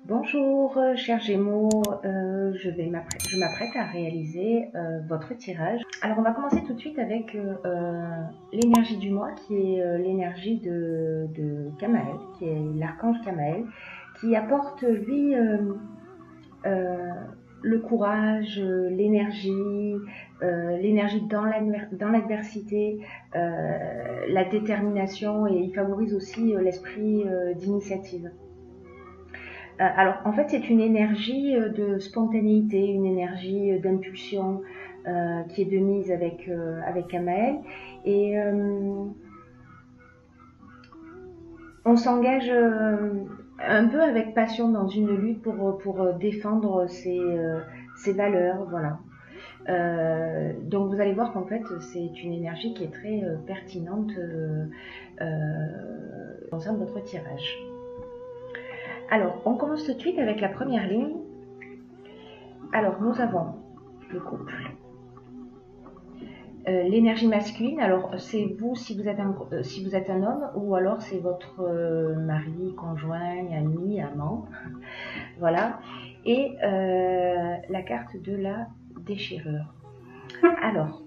Bonjour, chers Gémeaux, je m'apprête à réaliser votre tirage. Alors on va commencer tout de suite avec l'énergie du mois qui est l'énergie de Kamaël, qui est l'archange Kamaël, qui apporte lui le courage, l'énergie, l'énergie dans l'adversité, la détermination, et il favorise aussi l'esprit d'initiative. Alors, en fait, c'est une énergie de spontanéité, une énergie d'impulsion qui est de mise avec Kamaël. Et on s'engage un peu avec passion dans une lutte pour défendre ses valeurs, voilà. Donc vous allez voir qu'en fait c'est une énergie qui est très pertinente concernant votre tirage. Alors, on commence tout de suite avec la première ligne. Alors, nous avons le couple. L'énergie masculine, alors c'est vous si vous êtes un homme, ou alors c'est votre mari, conjoint, ami, amant. Voilà. Et la carte de la déchirure. Alors,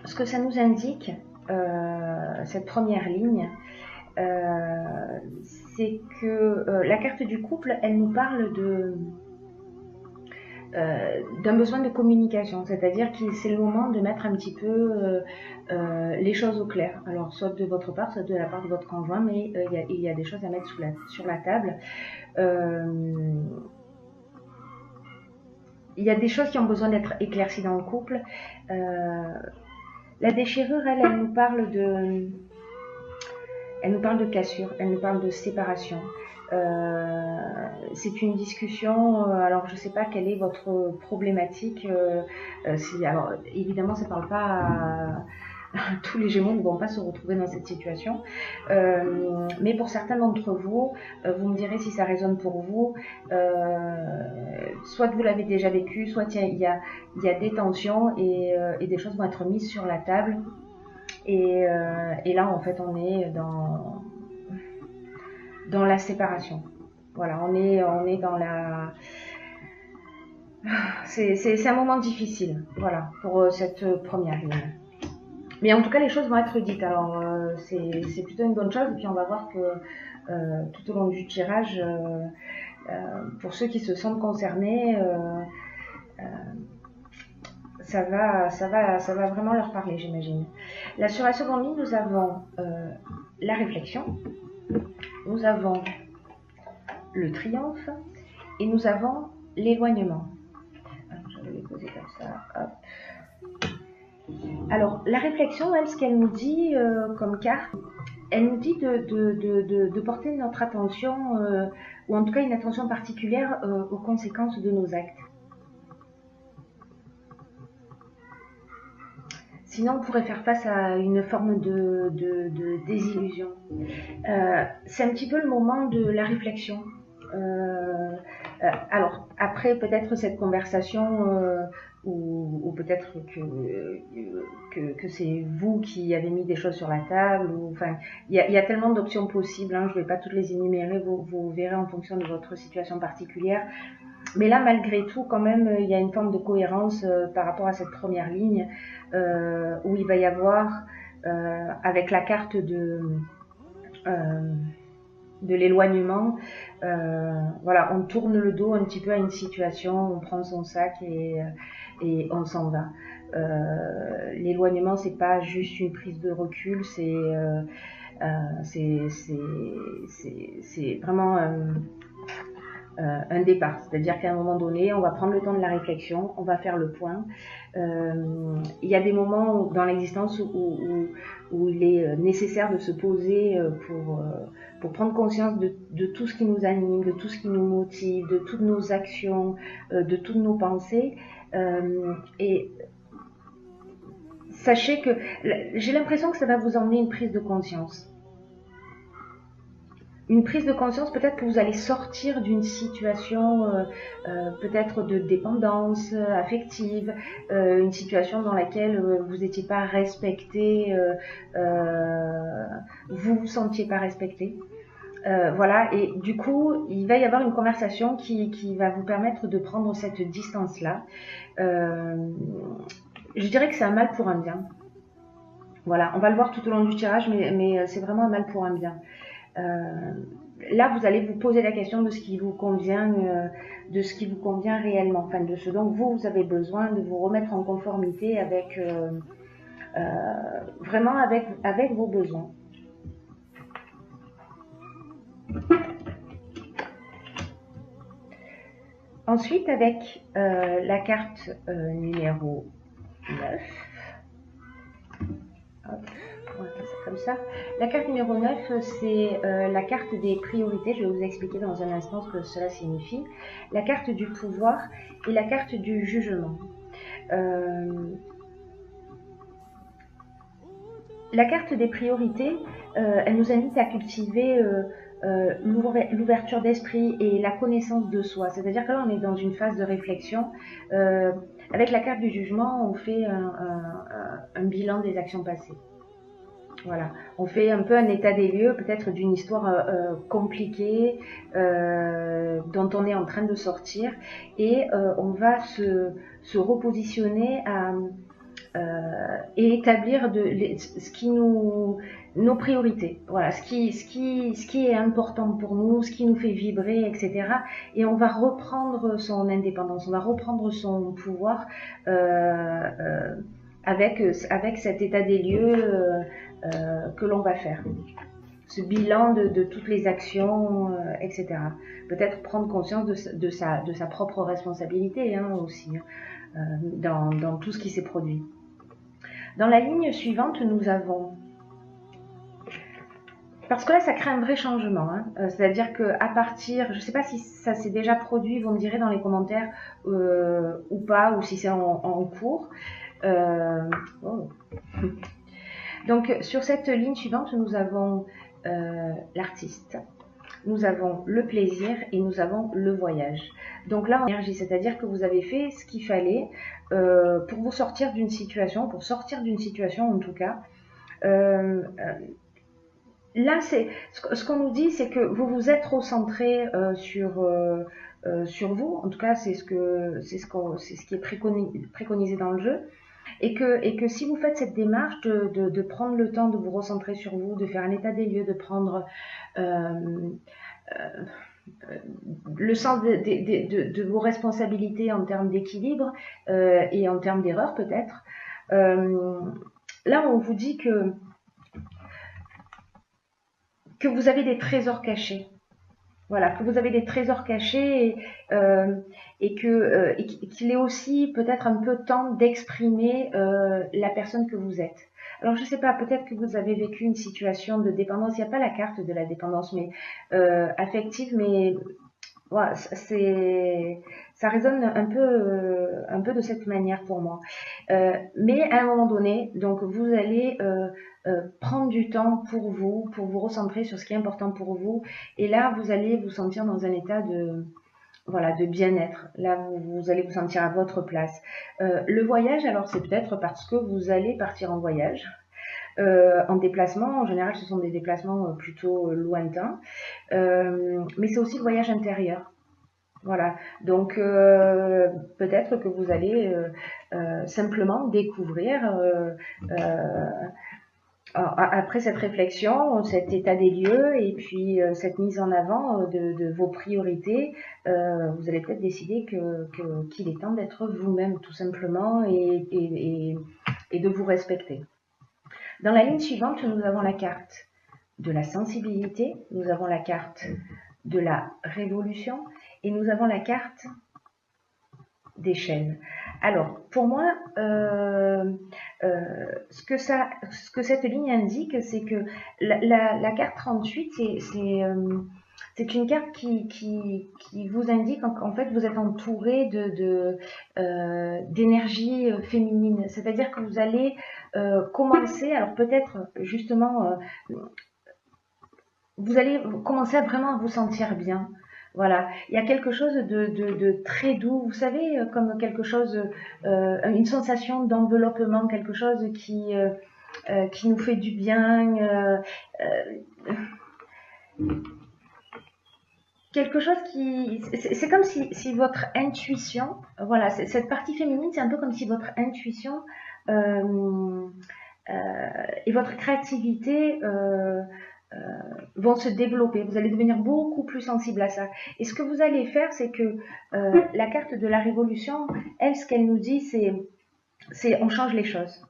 ce que ça nous indique, cette première ligne, c'est que la carte du couple, elle nous parle d'un besoin de communication, c'est-à-dire que c'est le moment de mettre un petit peu les choses au clair. Alors soit de votre part, soit de la part de votre conjoint, mais il y a des choses à mettre sur la table. Il y a des choses qui ont besoin d'être éclaircies dans le couple. La déchirure, elle nous parle de cassure, elle nous parle de séparation. C'est une discussion, alors je ne sais pas quelle est votre problématique. Alors évidemment, ça ne parle pas tous les Gémeaux ne vont pas se retrouver dans cette situation. Mais pour certains d'entre vous, vous me direz si ça résonne pour vous. Soit vous l'avez déjà vécu, soit il y a des tensions et des choses vont être mises sur la table. Et là, en fait, on est dans la séparation. Voilà, on est dans la... C'est un moment difficile, voilà, pour cette première ligne. Mais en tout cas, les choses vont être dites. Alors, c'est plutôt une bonne chose. Et puis, on va voir que tout au long du tirage, pour ceux qui se sentent concernés, ça va vraiment leur parler, j'imagine. Là, sur la seconde ligne, nous avons la réflexion, nous avons le triomphe et nous avons l'éloignement. Je vais les poser comme ça. Hop. Alors, la réflexion, elle, ce qu'elle nous dit comme carte, elle nous dit de porter notre attention, ou en tout cas une attention particulière aux conséquences de nos actes. Sinon, on pourrait faire face à une forme de désillusion. C'est un petit peu le moment de la réflexion. Alors, après peut-être cette conversation, ou peut-être que c'est vous qui avez mis des choses sur la table. Enfin, il y a tellement d'options possibles, hein, je ne vais pas toutes les énumérer, vous verrez en fonction de votre situation particulière. Mais là, malgré tout, quand même, il y a une forme de cohérence par rapport à cette première ligne, où il va y avoir, avec la carte de l'éloignement, voilà, on tourne le dos un petit peu à une situation, on prend son sac et on s'en va. L'éloignement, c'est pas juste une prise de recul, c'est vraiment un départ, c'est-à-dire qu'à un moment donné, on va prendre le temps de la réflexion, on va faire le point. Il y a des moments dans l'existence où il est nécessaire de se poser pour prendre conscience de tout ce qui nous anime, de tout ce qui nous motive, de toutes nos actions, de toutes nos pensées. Et sachez que j'ai l'impression que ça va vous emmener une prise de conscience. Une prise de conscience, peut-être que vous allez sortir d'une situation peut-être de dépendance affective, une situation dans laquelle vous n'étiez pas respecté, vous vous sentiez pas respecté. Voilà, et du coup, il va y avoir une conversation qui va vous permettre de prendre cette distance-là. Je dirais que c'est un mal pour un bien. Voilà, on va le voir tout au long du tirage, mais c'est vraiment un mal pour un bien. Là, vous allez vous poser la question de ce qui vous convient, réellement, enfin de ce dont vous avez besoin, de vous remettre en conformité avec vraiment avec vos besoins. Ensuite, avec la carte numéro 9, hop, on va faire ça comme ça. La carte numéro 9, c'est la carte des priorités. Je vais vous expliquer dans un instant ce que cela signifie. La carte du pouvoir et la carte du jugement. La carte des priorités, elle nous invite à cultiver l'ouverture d'esprit et la connaissance de soi. C'est-à-dire que là, on est dans une phase de réflexion. Avec la carte du jugement, on fait un bilan des actions passées. Voilà, on fait un peu un état des lieux, peut-être d'une histoire compliquée dont on est en train de sortir, et on va se repositionner et établir nos priorités, voilà, ce qui est important pour nous, ce qui nous fait vibrer, etc. Et on va reprendre son indépendance, on va reprendre son pouvoir avec cet état des lieux que l'on va faire. Ce bilan de toutes les actions, etc. Peut-être prendre conscience de sa propre responsabilité aussi, dans tout ce qui s'est produit. Dans la ligne suivante, nous avons... Parce que là, ça crée un vrai changement. C'est-à-dire qu'à partir... Je ne sais pas si ça s'est déjà produit, vous me direz dans les commentaires ou pas, ou si c'est en cours. Oh. Donc, sur cette ligne suivante, nous avons l'artiste, nous avons le plaisir et nous avons le voyage. Donc là, en énergie, c'est-à-dire que vous avez fait ce qu'il fallait pour vous sortir d'une situation, en tout cas. Là, ce qu'on nous dit, c'est que vous vous êtes recentré sur vous. En tout cas, c'est ce qui est préconisé dans le jeu. Et que si vous faites cette démarche de prendre le temps de vous recentrer sur vous, de faire un état des lieux, de prendre le sens de vos responsabilités en termes d'équilibre et en termes d'erreur peut-être, là on vous dit que vous avez des trésors cachés. Voilà, que vous avez des trésors cachés et qu'il est aussi peut-être un peu temps d'exprimer la personne que vous êtes. Alors je ne sais pas, peut-être que vous avez vécu une situation de dépendance, il n'y a pas la carte de la dépendance mais affective, mais voilà, ça résonne un peu de cette manière pour moi. Mais à un moment donné, donc vous allez prendre du temps pour vous recentrer sur ce qui est important pour vous. Et là, vous allez vous sentir dans un état de bien-être. Là, vous allez vous sentir à votre place. Le voyage, alors c'est peut-être parce que vous allez partir en voyage. En déplacement, en général, ce sont des déplacements plutôt lointains. Mais c'est aussi le voyage intérieur. Voilà, donc peut-être que vous allez simplement découvrir après cette réflexion, cet état des lieux et puis cette mise en avant de vos priorités, vous allez peut-être décider qu'il est temps d'être vous-même tout simplement et de vous respecter. Dans la ligne suivante, nous avons la carte de la sensibilité, nous avons la carte de la révolution et nous avons la carte des chaînes. Alors, pour moi, ce que cette ligne indique, c'est que la carte 38, c'est une carte qui vous indique en fait vous êtes entouré d'énergie féminine. C'est-à-dire que vous allez commencer, alors peut-être justement, vous allez commencer vraiment à vous sentir bien. Voilà, il y a quelque chose de très doux, vous savez, comme quelque chose, une sensation d'enveloppement, quelque chose qui nous fait du bien. quelque chose qui... C'est comme si votre intuition, voilà, cette partie féminine, c'est un peu comme si votre intuition et votre créativité vont se développer. Vous allez devenir beaucoup plus sensible à ça. Et ce que vous allez faire, c'est que la carte de la révolution, elle, ce qu'elle nous dit, c'est on change les choses.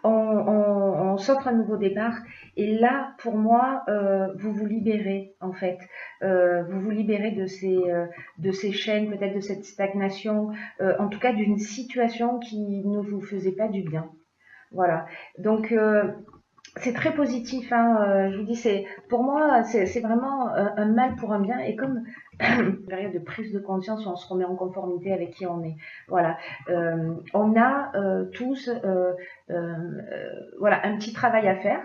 On s'offre un nouveau départ. Et là, pour moi, vous vous libérez, en fait. Vous vous libérez de ces chaînes, peut-être de cette stagnation, en tout cas d'une situation qui ne vous faisait pas du bien. Voilà. Donc, c'est très positif, hein, je vous dis, pour moi, c'est vraiment un mal pour un bien. Et comme une période de prise de conscience où on se remet en conformité avec qui on est. Voilà. On a tous voilà, un petit travail à faire.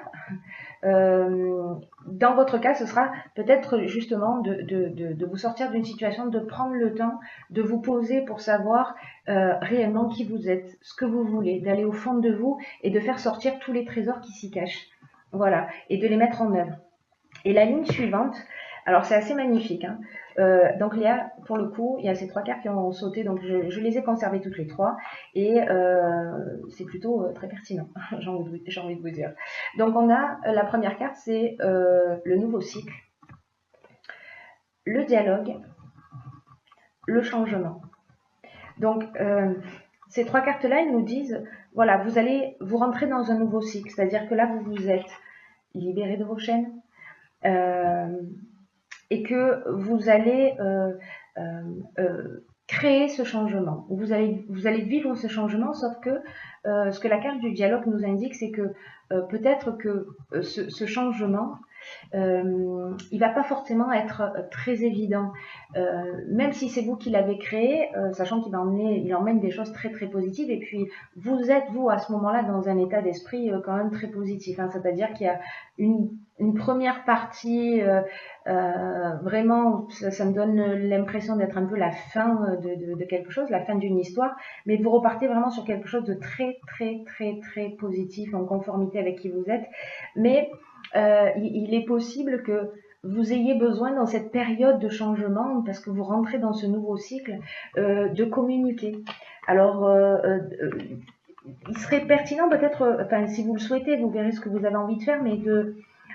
Dans votre cas, ce sera peut-être justement de vous sortir d'une situation, de prendre le temps de vous poser pour savoir réellement qui vous êtes, ce que vous voulez, d'aller au fond de vous et de faire sortir tous les trésors qui s'y cachent. Voilà, et de les mettre en œuvre. Et la ligne suivante, alors c'est assez magnifique, hein. Donc il y a, pour le coup, il y a ces 3 cartes qui ont sauté, donc je les ai conservées toutes les 3, et c'est plutôt très pertinent, j'ai envie de vous dire. Donc on a, la première carte, c'est le nouveau cycle, le dialogue, le changement. Donc ces 3 cartes-là, elles nous disent, voilà, vous allez vous rentrer dans un nouveau cycle, c'est-à-dire que là, vous vous êtes libéré de vos chaînes, et que vous allez créer ce changement. Vous allez vivre ce changement, sauf que ce que la carte du dialogue nous indique, c'est que peut-être que ce changement, il va pas forcément être très évident, même si c'est vous qui l'avez créé, sachant qu'il emmène des choses très très positives. Et puis vous êtes, vous, à ce moment-là, dans un état d'esprit quand même très positif, hein, c'est-à-dire qu'il y a une première partie, vraiment, ça me donne l'impression d'être un peu la fin de quelque chose, la fin d'une histoire, mais vous repartez vraiment sur quelque chose de très très très très positif, en conformité avec qui vous êtes. Mais il est possible que vous ayez besoin dans cette période de changement, parce que vous rentrez dans ce nouveau cycle, de communiquer. Alors, il serait pertinent peut-être, enfin si vous le souhaitez, vous verrez ce que vous avez envie de faire, mais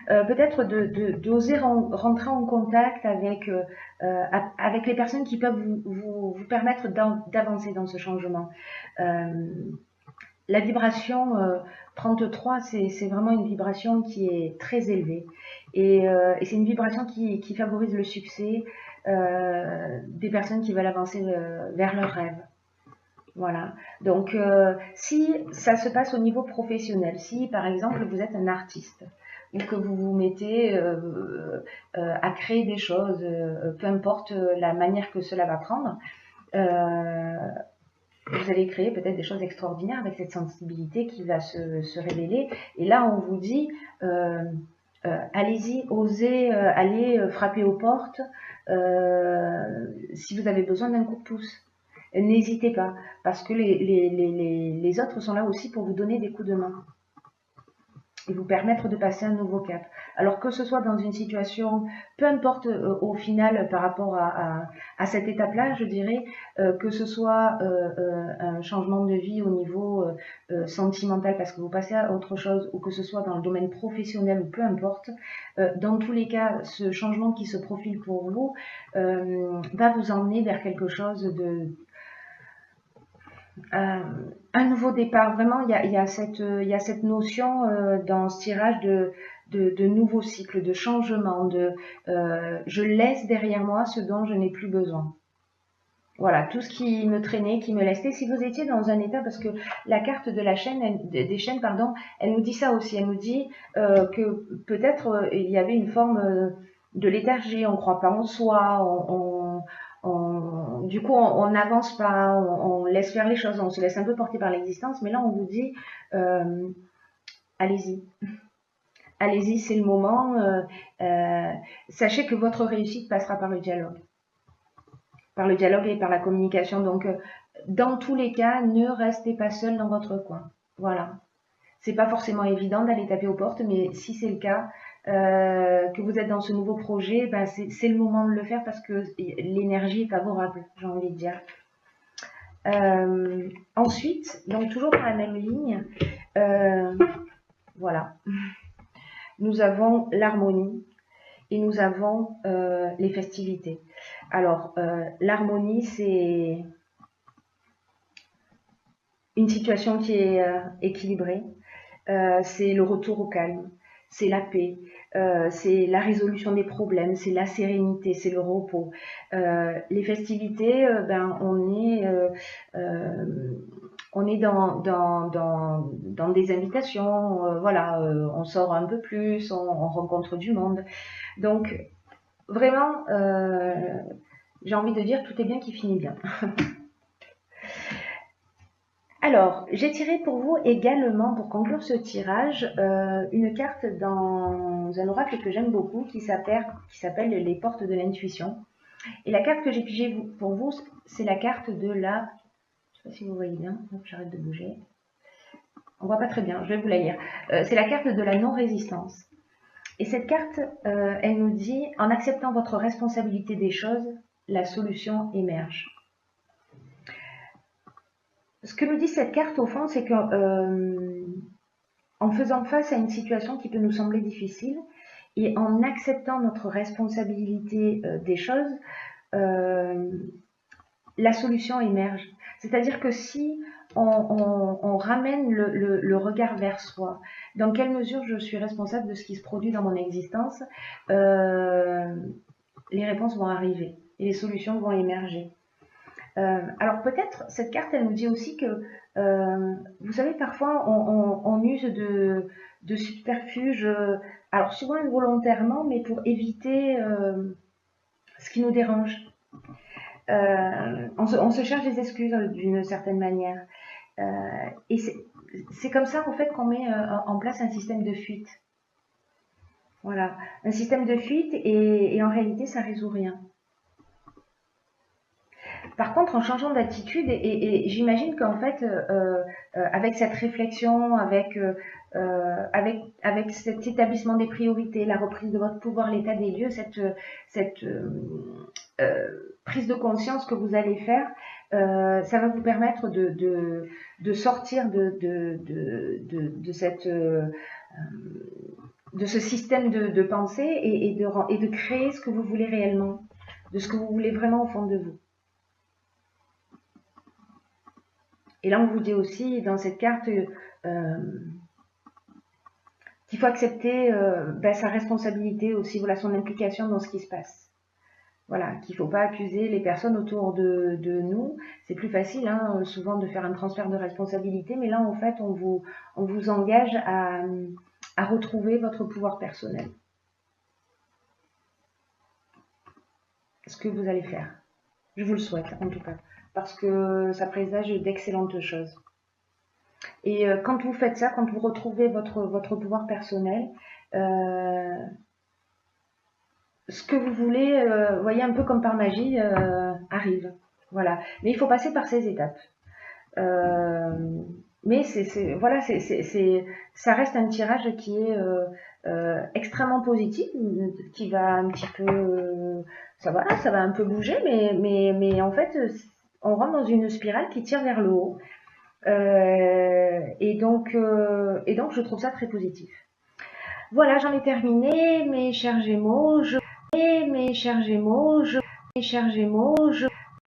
peut-être d'oser rentrer en contact avec les personnes qui peuvent vous permettre d'avancer dans ce changement. La vibration 33, c'est vraiment une vibration qui est très élevée, et c'est une vibration qui favorise le succès des personnes qui veulent avancer vers leurs rêves. Voilà. Donc, si ça se passe au niveau professionnel, si par exemple vous êtes un artiste ou que vous vous mettez à créer des choses, peu importe la manière que cela va prendre, vous allez créer peut-être des choses extraordinaires avec cette sensibilité qui va se révéler. Et là, on vous dit, allez-y, osez aller frapper aux portes si vous avez besoin d'un coup de pouce. N'hésitez pas, parce que les autres sont là aussi pour vous donner des coups de main et vous permettre de passer un nouveau cap. Alors que ce soit dans une situation, peu importe au final par rapport à cette étape-là, je dirais, que ce soit un changement de vie au niveau sentimental parce que vous passez à autre chose, ou que ce soit dans le domaine professionnel, ou peu importe, dans tous les cas, ce changement qui se profile pour vous va vous emmener vers quelque chose de... un nouveau départ. Vraiment, il y a cette notion dans ce tirage de nouveau cycle, de changement, je laisse derrière moi ce dont je n'ai plus besoin. Voilà, tout ce qui me traînait, qui me laissait. Si vous étiez dans un état, parce que la carte de la chaîne, des chaînes, pardon, elle nous dit ça aussi. Elle nous dit que peut-être il y avait une forme de léthargie, on ne croit pas en soi, du coup, on n'avance pas, on laisse faire les choses, on se laisse un peu porter par l'existence. Mais là, on vous dit, allez-y. Allez-y, c'est le moment. Sachez que votre réussite passera par le dialogue. Par le dialogue et par la communication. Donc, dans tous les cas, ne restez pas seul dans votre coin. Voilà. C'est pas forcément évident d'aller taper aux portes, mais si c'est le cas, que vous êtes dans ce nouveau projet, ben c'est le moment de le faire parce que l'énergie est favorable, j'ai envie de dire. Ensuite, donc toujours dans la même ligne, voilà, nous avons l'harmonie et nous avons les festivités. Alors, l'harmonie, c'est une situation qui est équilibrée, c'est le retour au calme, c'est la paix, c'est la résolution des problèmes, c'est la sérénité, c'est le repos. Les festivités, ben, on est dans des invitations, voilà, on sort un peu plus, on rencontre du monde. Donc, vraiment, j'ai envie de dire, tout est bien qui finit bien. Alors, j'ai tiré pour vous également, pour conclure ce tirage, une carte dans un oracle que j'aime beaucoup qui s'appelle les portes de l'intuition. Et la carte que j'ai pigée pour vous, c'est la carte de la... Je ne sais pas si vous voyez bien, j'arrête de bouger. On ne voit pas très bien, je vais vous la lire. C'est la carte de la non-résistance. Et cette carte, elle nous dit, en acceptant votre responsabilité des choses, la solution émerge. Ce que nous dit cette carte, au fond, c'est que en faisant face à une situation qui peut nous sembler difficile et en acceptant notre responsabilité des choses, la solution émerge. C'est-à-dire que si on ramène le regard vers soi, dans quelle mesure je suis responsable de ce qui se produit dans mon existence, les réponses vont arriver et les solutions vont émerger. Alors peut-être cette carte elle nous dit aussi que vous savez parfois on use de subterfuges, alors souvent involontairement mais pour éviter ce qui nous dérange. On se cherche des excuses d'une certaine manière et c'est comme ça en fait qu'on met en place un système de fuite. Voilà, un système de fuite et en réalité ça résout rien. Par contre, en changeant d'attitude, et j'imagine qu'en fait, avec cette réflexion, avec cet établissement des priorités, la reprise de votre pouvoir, l'état des lieux, cette prise de conscience que vous allez faire, ça va vous permettre de sortir de ce système de pensée et de créer ce que vous voulez réellement, de ce que vous voulez vraiment au fond de vous. Et là, on vous dit aussi dans cette carte qu'il faut accepter sa responsabilité aussi, voilà, son implication dans ce qui se passe. Voilà, qu'il ne faut pas accuser les personnes autour de nous. C'est plus facile, hein, souvent, de faire un transfert de responsabilité, mais là, en fait, on vous engage à retrouver votre pouvoir personnel. Ce que vous allez faire. Je vous le souhaite, en tout cas, parce que ça présage d'excellentes choses. Et quand vous faites ça, quand vous retrouvez votre pouvoir personnel, ce que vous voulez, voyez, un peu comme par magie, arrive. Voilà. Mais il faut passer par ces étapes. Mais voilà, ça reste un tirage qui est extrêmement positif, qui va un petit peu, ça va un peu bouger, mais en fait, on rentre dans une spirale qui tire vers le haut. Et donc, je trouve ça très positif. Voilà, j'en ai terminé, mes chers Gémeaux. Mes chers Gémeaux,